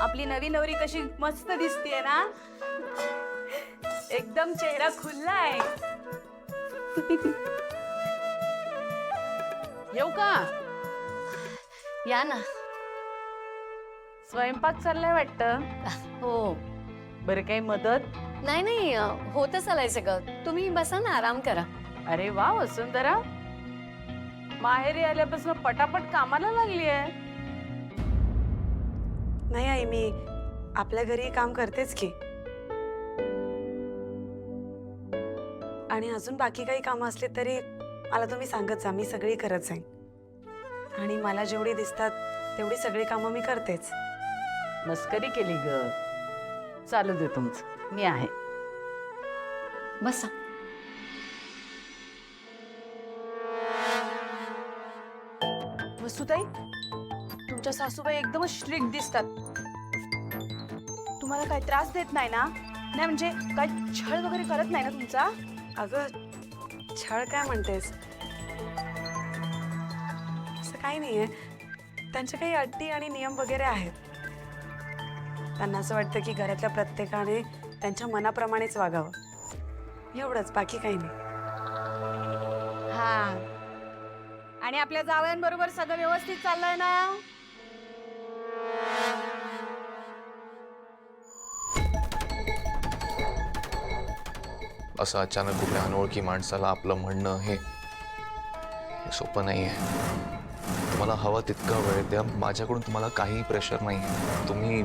आपली नवी नवरी कशी मस्त दिसतीये ना, एकदम चेहरा खुललाय. येऊ का? या ना. स्वयंपाक चाललाय वाटतं. हो. बरं काही मदत? नाही नाही होतच आलंय सगळं. तुम्ही बसा ना, आराम करा. अरे वा वसुंधरा, माहेरी आल्यापासून पटापट कामाला लागली आहे. नाही आई, मी आपल्या घरी काम करतेच की. आणि अजून बाकी काही कामं असली तरी मला तुम्ही सांगत जा, मी सगळी करत जाईन. आणि मला जेवढी दिसतात तेवढी सगळी कामं मी करतेच. मस्करी केली ग. चालू दे तुमचं, मी आहे. बसा. वसुताई, तुमच्या सासूबाई एकदमच स्ट्रिक्ट दिसतात. तुम्हाला काही त्रास देत नाही ना? नाही म्हणजे काही छळ वगैरे करत नाही ना तुमचा? अगं छळ काय म्हणतेस? असं काही नाहीये. त्यांच्या काही अटी आणि नियम वगैरे आहेत. त्यांना असं वाटतं की घरातल्या प्रत्येकाने त्यांच्या मनाप्रमाणेच वागावं, एवढंच, बाकी काही नाही. हा. आणि आपल्या जावयांबरोबर सगळं व्यवस्थित चाललंय ना? असं अचानक कुठल्या अनोळखी माणसाला आपलं म्हणणं हे सोपं नाही आहे. तुम्हाला हवा तितका वेळ द्या. माझ्याकडून तुम्हाला काही प्रेशर नाही आहे. तुम्ही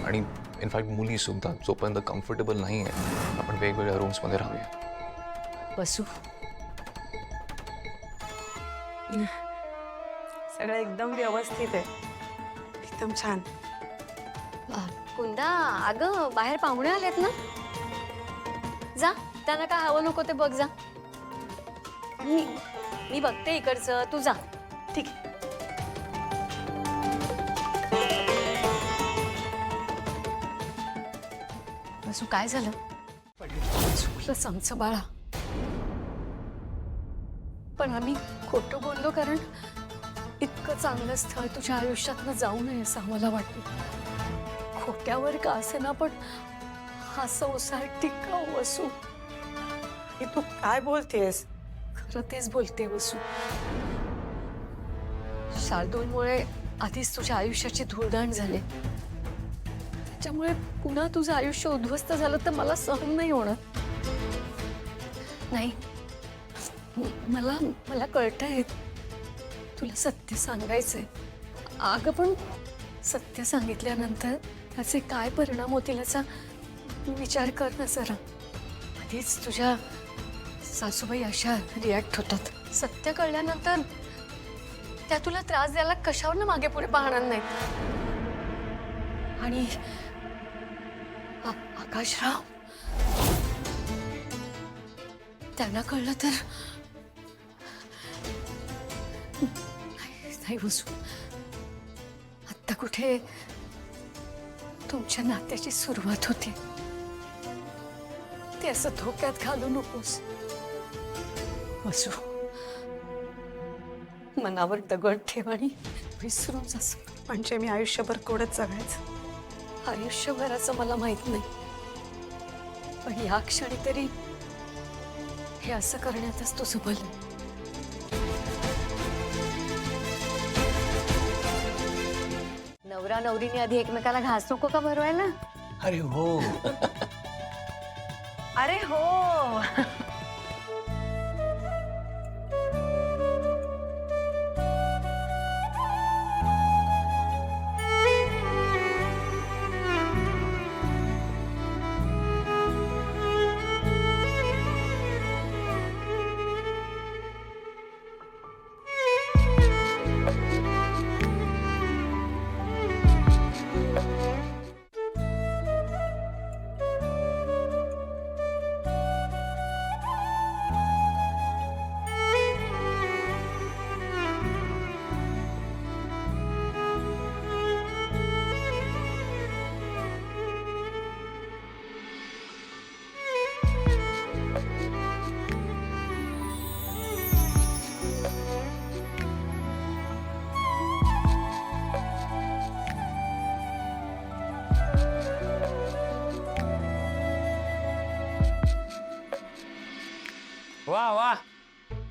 आणि इनफॅक्ट मुली सुद्धा जोपर्यंत कम्फर्टेबल नाही आहे आपण वेगवेगळ्या रूम्समध्ये राहूया. बसू. सगळं एकदम व्यवस्थित आहे, एकदम छान. कुंदा, अगं बाहेर पाहुणे आलेत ना, जा त्यांना काय हवं नको ते बघ जा. मी बघते इकडचं, तू जा. ठीक आहे. बसू, काय झालं? चुकलंच आमचं बाळा. पण आम्ही खोटं बोललो, कारण इतकं चांगलं स्थळ तुझ्या आयुष्यातनं जाऊ नये असं आम्हाला वाटतं. खोट्यावर का असे ना, पण हा संसार टिकाऊ. वसू, हे तू काय बोलतेस? खरं तेच बोलते वसू. शार्दूलमुळे आधीच तुझ्या आयुष्याची धूळदाण झाली. त्याच्यामुळे पुन्हा तुझं आयुष्य उद्ध्वस्त झालं तर मला सहन नाही होणार. नाही, मला कळतंय तुला सत्य सांगायचंय. अगं पण सत्य सांगितल्यानंतर त्याचे काय परिणाम होतील याचा विचार कर ना जरा. आधीच तुझ्या सासूबाई अशा रिॲक्ट होतात. सत्य कळल्यानंतर त्या तुला त्रास द्यायला कशावर ना मागे पुढे पाहणार नाहीत. आणि आकाशराव, त्यांना कळलं तर नाही बसू. आत्ता कुठे तुमच्या नात्याची सुरुवात होती. ते असं धोक्यात घालू नकोस बसू. मनावर दगड ठेव आणि विसरून जास. म्हणजे मी आयुष्यभर कोडत जगायचं? आयुष्यभराचं मला माहित नाही, पण या क्षणी तरी हे असं करण्यातच तुझं भलं. नवरा नवरीने आधी एकमेकाला घास नको का भरवायला? अरे हो. अरे हो.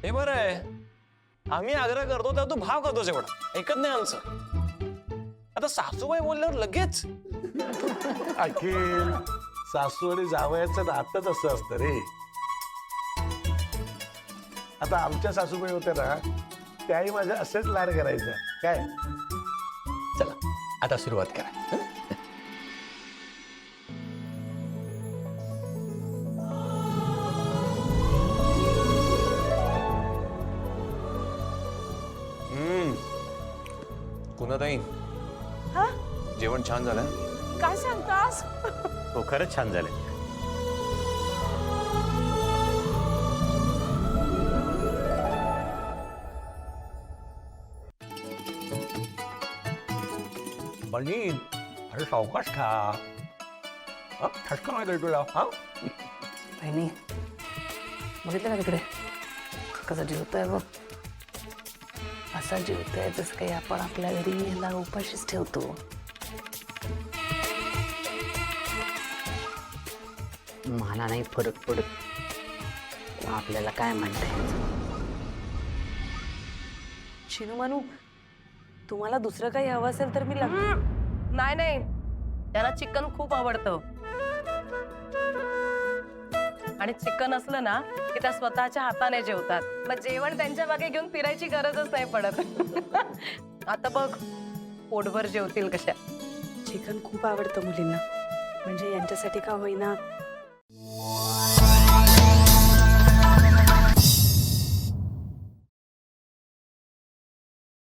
हे बरं आहे, आम्ही आग्रह करतो तेव्हा तू भाव करतोस एवढा, ऐकत नाही आमचं. आता सासूबाई बोलल्यावर लगेच. अखिल, सासू आणि जावयाचं नातंच असं असतं रे. आता आमच्या सासूबाई होत्या ना, त्याही माझ्या असेच लाड करायच्या काय. चला आता सुरुवात करा. कुणाताई, हा? जेवण छान झालंय. काय सांगतास? हो खरंच छान झालं. बनी, अरे सावकाश खा. ठसका माहिती तुला. हा, बहिणी बघितलं ना तिकडे कसा जीवतोय बघ. असा जीवतोय तसं काही आपण आपल्या घरी याला उपाशीच ठेवतो. मला नाही फरक पडत, पण आपल्याला काय म्हणताय. शिनू मानू, तुम्हाला दुसरं काही हवं असेल तर मी नाही नाही, त्यांना चिकन खूप आवडतं आणि चिकन असलं ना की त्या स्वतःच्या हाताने जेवतात. मग जेवण त्यांच्या मागे घेऊन फिरायची गरजच नाही पडत. आता बघ पोटभर जेवतील कशा. चिकन खूप आवडतं मुलींना, म्हणजे यांच्यासाठी का होईना